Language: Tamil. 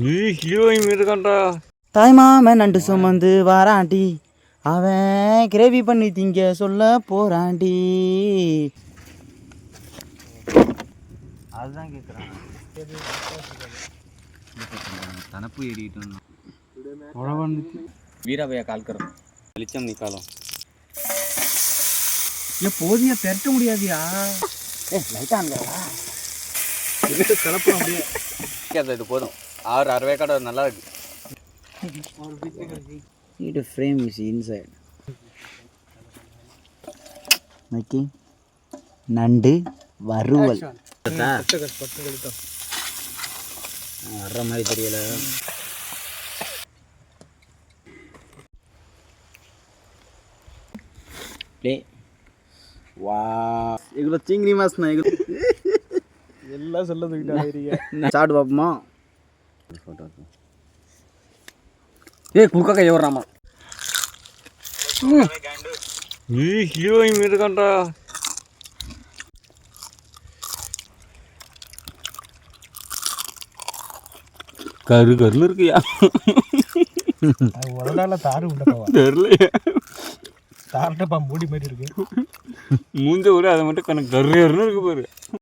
நீ ஹீரோயின் இருக்கான்டா. தாய்மாமன் நண்டு சுமந்து வாராண்டி, அவன் கிரேவி பண்ணி திங்க சொல்ல போறாண்டி. அதுதான் கேட்குறான். தனப்பு ஏறிக்கிட்டு வீராபையா கால்கரம் வெளிச்சம் நிக்காலம். போதியா பெருட்ட முடியாதியா? லைட்டா கலப்பு அப்படியே இது போதும். 6 வேக்காடு நல்லா இருக்கு. Need a frame is inside. Making நண்டு வறுவல். வர்ற மாதிரி தெரியல. வா எগুলো চিংড়ি মাছ না, এগুলো எல்லாம் சொல்ல தூக்கிட்டு சாப்பிட்டு பார்ப்போமா? குறுக்கா கையை விட்றாமா? நீ ஹீரோயின் இருக்கான்டா. கரு கருன்னு இருக்கியா? ஒரு நாள் தாரு உண்டப்பா தெரியலையா? தார்ட்டப்பா மூடி மாதிரி இருக்கு. மூஞ்ச விட அதை மட்டும் கண்ணு கருன்னு இருக்கு பாரு.